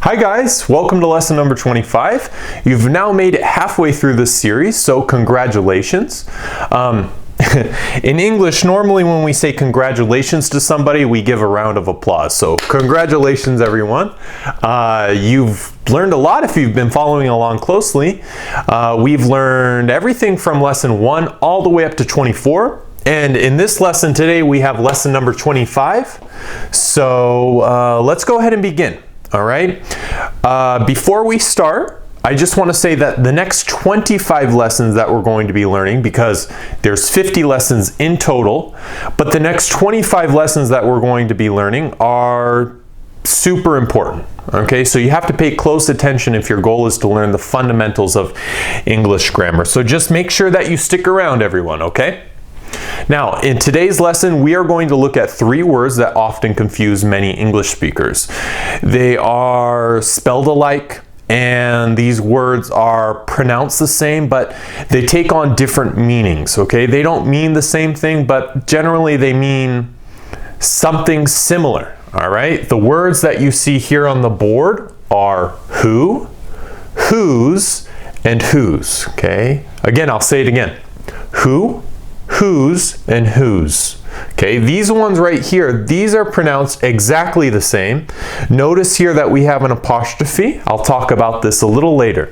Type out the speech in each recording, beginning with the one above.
Hi guys, welcome to lesson number 25. You've now made it halfway through this series, so congratulations. In English, normally when we say congratulations to somebody, we give a round of applause. So congratulations everyone. You've learned a lot if you've been following along closely. We've learned everything from lesson 1 all the way up to 24. And in this lesson today, we have lesson number 25. So let's go ahead and begin. All right. Before we start, I just want to say that the next 25 lessons that we're going to be learning, because there's 50 lessons in total, but the next 25 lessons that we're going to be learning are super important. Okay, so you have to pay close attention if your goal is to learn the fundamentals of English grammar. So just make sure that you stick around, everyone, okay? Now, in today's lesson, we are going to look at 3 words that often confuse many English speakers. They are spelled alike, and these words are pronounced the same, but they take on different meanings, okay? They don't mean the same thing, but generally they mean something similar, all right? The words that you see here on the board are who, whose, and whose, okay? Again, I'll say it again. Who, whose, and whose. Okay, these ones right here, these are pronounced exactly the same. Notice here that we have an apostrophe. I'll talk about this a little later.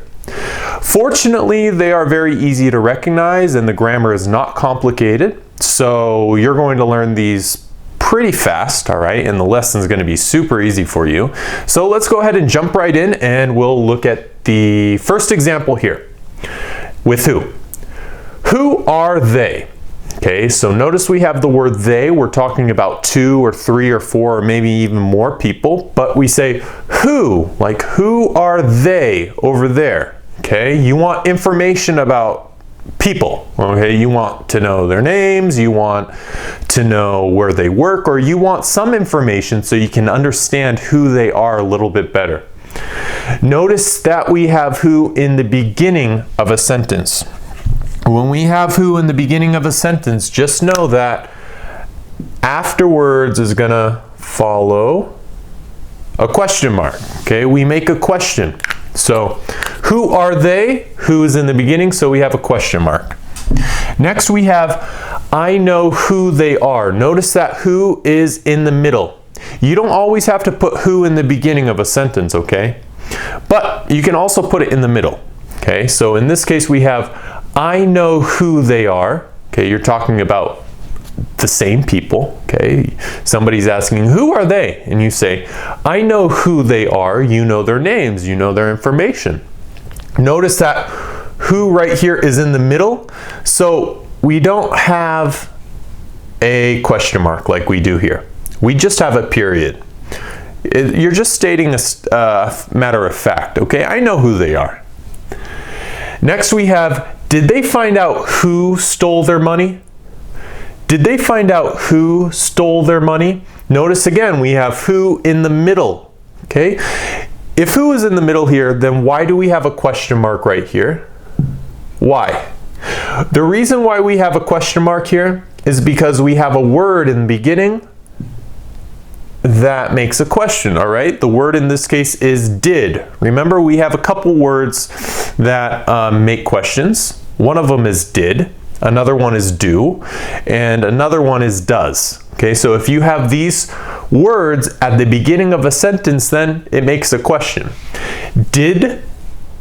Fortunately, they are very easy to recognize and the grammar is not complicated. So you're going to learn these pretty fast, all right? And the lesson is going to be super easy for you. So let's go ahead and jump right in and we'll look at the first example here. With who? Who are they? Okay, so notice we have the word they. We're talking about 2 or 3 or 4 or maybe even more people, but we say who, like who are they over there? Okay, you want information about people, okay? You want to know their names, you want to know where they work, or you want some information so you can understand who they are a little bit better. Notice that we have who in the beginning of a sentence. When we have who in the beginning of a sentence, just know that afterwards is going to follow a question mark. Okay, we make a question. So, who are they? Who is in the beginning, so we have a question mark. Next we have I know who they are. Notice that who is in the middle. You don't always have to put who in the beginning of a sentence, okay? But you can also put it in the middle. Okay, so in this case we have I know who they are. Okay, you're talking about the same people. Okay, somebody's asking, who are they? And you say, I know who they are. You know their names. You know their information. Notice that who right here is in the middle. So we don't have a question mark like we do here. We just have a period. You're just stating a matter of fact. Okay, I know who they are. Next we have, did they find out who stole their money? Did they find out who stole their money? Notice again, we have who in the middle, okay? If who is in the middle here, then why do we have a question mark right here? Why? The reason why we have a question mark here is because we have a word in the beginning that makes a question, all right? The word in this case is did. Remember, we have a couple words that make questions. One of them is did, another one is do, and another one is does. Okay, so if you have these words at the beginning of a sentence, then it makes a question. Did,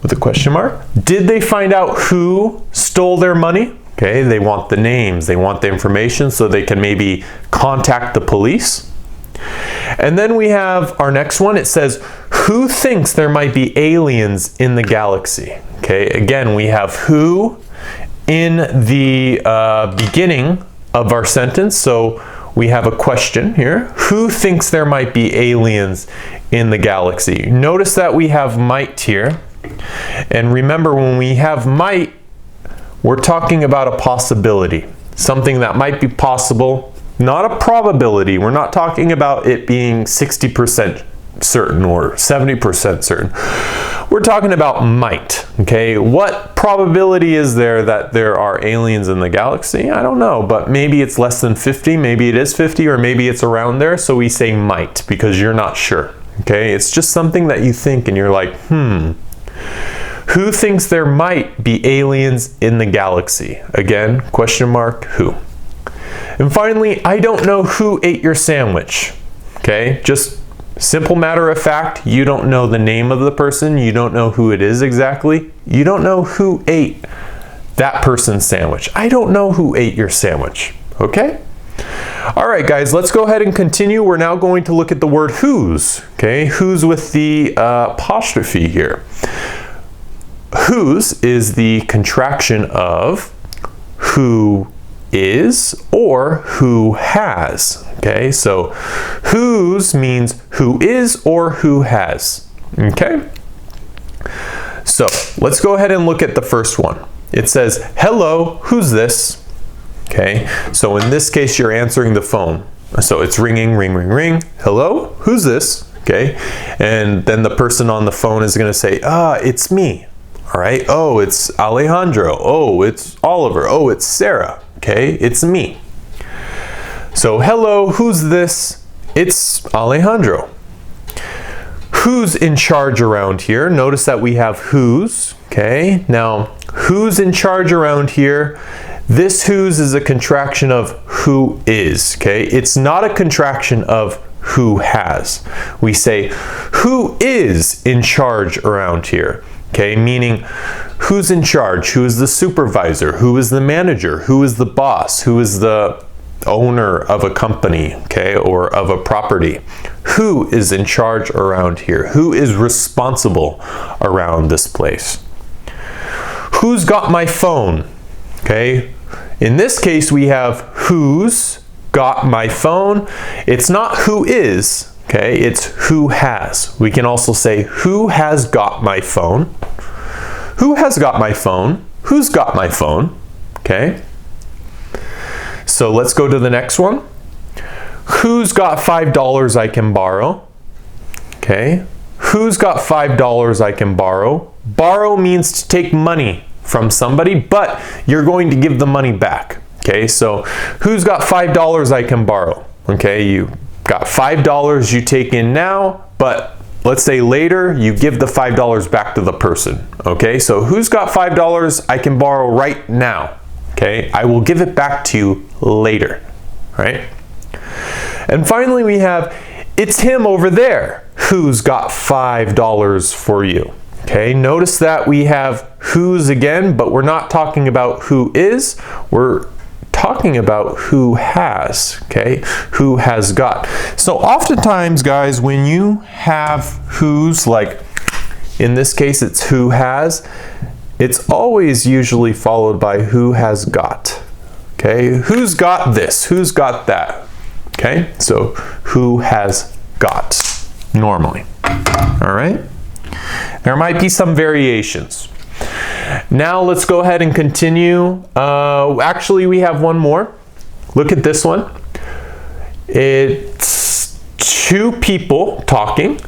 with a question mark, did they find out who stole their money? Okay, they want the names, they want the information so they can maybe contact the police. And then we have our next one. It says, who thinks there might be aliens in the galaxy? Okay, again, we have who in the beginning of our sentence. So we have a question here. Who thinks there might be aliens in the galaxy? Notice that we have might here. And remember, when we have might, we're talking about a possibility. Something that might be possible. Not a probability. We're not talking about it being 60% certain or 70% certain. We're talking about might, okay? What probability is there that there are aliens in the galaxy? I don't know, but maybe it's less than 50, maybe it is 50, or maybe it's around there, so we say might because you're not sure, Okay, it's just something that you think and you're like, Who thinks there might be aliens in the galaxy? Again, question mark, who? And finally, I don't know who ate your sandwich. Okay, just simple matter of fact, you don't know the name of the person, you don't know who it is exactly, you don't know who ate that person's sandwich. I don't know who ate your sandwich, okay? All right, guys, let's go ahead and continue. We're now going to look at the word whose, okay? Whose with the apostrophe here. Whose is the contraction of who is or who has, okay? So whose means who is or who has, okay? So let's go ahead and look at the first one. It says, hello, who's this? Okay, so in this case, you're answering the phone. So it's ringing, ring, ring, ring. Hello, who's this? Okay, and then the person on the phone is going to say, it's me. All right, oh, it's Alejandro. Oh, it's Oliver. Oh, it's Sarah. Okay, it's me. So hello, who's this? It's Alejandro. Who's in charge around here? Notice that we have whose. Okay, now who's in charge around here? This whose is a contraction of who is, okay? It's not a contraction of who has. We say, who is in charge around here? Okay, meaning who's in charge? Who is the supervisor? Who is the manager? Who is the boss? Who is the owner of a company, okay, or of a property? Who is in charge around here? Who is responsible around this place? Who's got my phone? Okay, in this case, we have who's got my phone. It's not who is, okay, it's who has. We can also say who has got my phone. Who has got my phone? Who's got my phone? Okay. So let's go to the next one. Who's got $5 I can borrow? Okay. Who's got $5 I can borrow? Borrow means to take money from somebody, but you're going to give the money back. Okay, so who's got $5 I can borrow? Okay, you got $5 you take in now, but let's say later you give the $5 back to the person. Okay, so who's got $5 I can borrow right now? Okay, I will give it back to you later, right? And finally we have, it's him over there who's got $5 for you. Okay, notice that we have who's again, but we're not talking about who is, we're talking about who has, okay? Who has got. So oftentimes, guys, when you have who's, like in this case it's who has, it's always usually followed by who has got, okay? Who's got this? Who's got that? Okay, so who has got, normally, all right? There might be some variations. Now let's go ahead and continue. Actually, we have one more. Look at this one. It's two people talking.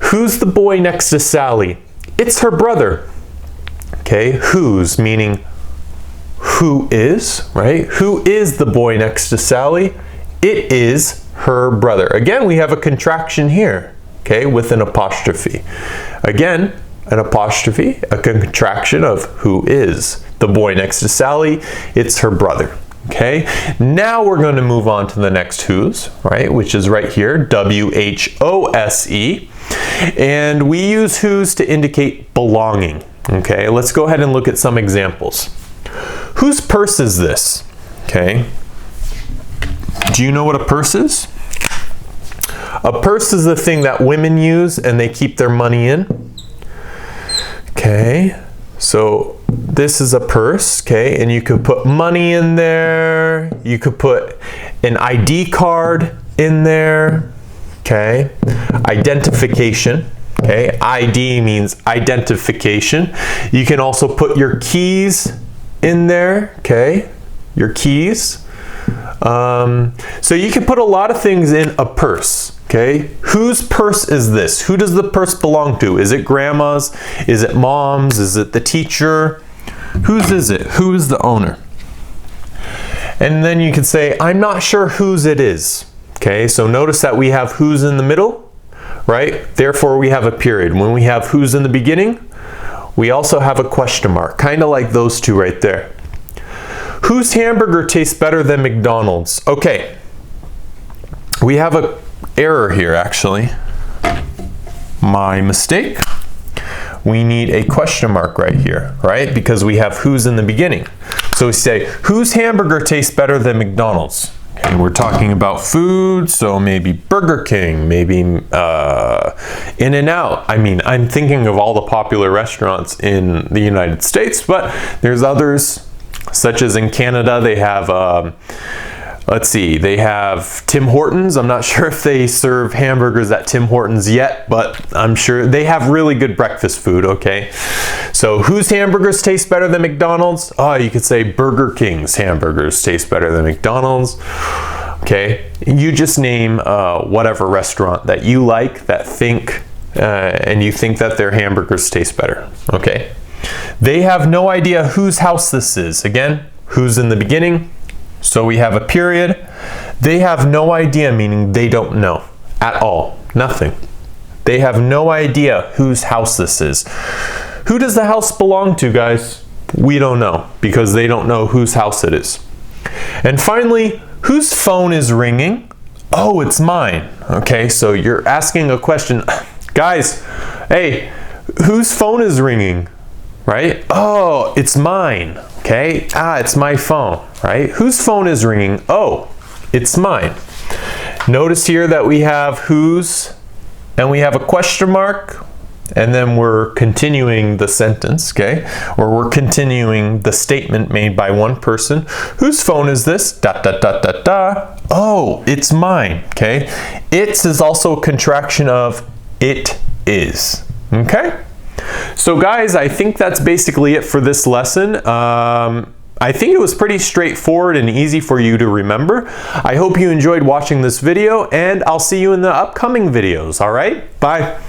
Who's the boy next to Sally? It's her brother. Okay, whose, meaning who is, right? Who is the boy next to Sally? It is her brother. Again, we have a contraction here, okay, with an apostrophe. Again, an apostrophe, a contraction of who is. The boy next to Sally, it's her brother. Okay, now we're going to move on to the next whose, right, which is right here, W-H-O-S-E. And we use whose to indicate belonging. Okay, let's go ahead and look at some examples. Whose purse is this? Okay, do you know what a purse is? A purse is the thing that women use and they keep their money in. Okay, so this is a purse, okay, and you could put money in there, you could put an ID card in there, okay, identification, okay, ID means identification. You can also put your keys in there, okay, your keys. So you can put a lot of things in a purse. Okay, whose purse is this? Who does the purse belong to? Is it grandma's? Is it mom's? Is it the teacher? Whose is it? Who is the owner? And then you can say, I'm not sure whose it is. Okay, so notice that we have whose in the middle. right? Therefore, we have a period. When we have who's in the beginning, we also have a question mark, kind of like those two right there. Whose hamburger tastes better than McDonald's? Okay, we have an error here actually. My mistake. We need a question mark right here, right? Because we have who's in the beginning. So we say, whose hamburger tastes better than McDonald's? Okay, we're talking about food, so maybe Burger King, maybe In-N-Out. I mean, I'm thinking of all the popular restaurants in the United States, but there's others, such as in Canada, they have, let's see, they have Tim Hortons. I'm not sure if they serve hamburgers at Tim Hortons yet, but I'm sure they have really good breakfast food, okay? So whose hamburgers taste better than McDonald's? Oh, you could say Burger King's hamburgers taste better than McDonald's. Okay, you just name whatever restaurant that you like, that think, and you think that their hamburgers taste better, okay? They have no idea whose house this is. Again, who's in the beginning? So we have a period. They have no idea, meaning they don't know at all, nothing. They have no idea whose house this is. Who does the house belong to, guys? We don't know, because they don't know whose house it is. And finally, whose phone is ringing? Oh, it's mine. Okay, so you're asking a question. Guys, hey, whose phone is ringing? Right? Oh, it's mine. Okay, it's my phone, right? Whose phone is ringing? Oh, it's mine. Notice here that we have whose, and we have a question mark, and then we're continuing the sentence, okay? Or we're continuing the statement made by one person. Whose phone is this? Dot, dot, dot, dot, dot. Oh, it's mine, okay? It's is also a contraction of it is, okay? So guys, I think that's basically it for this lesson. I think it was pretty straightforward and easy for you to remember. I hope you enjoyed watching this video, and I'll see you in the upcoming videos, all right? Bye.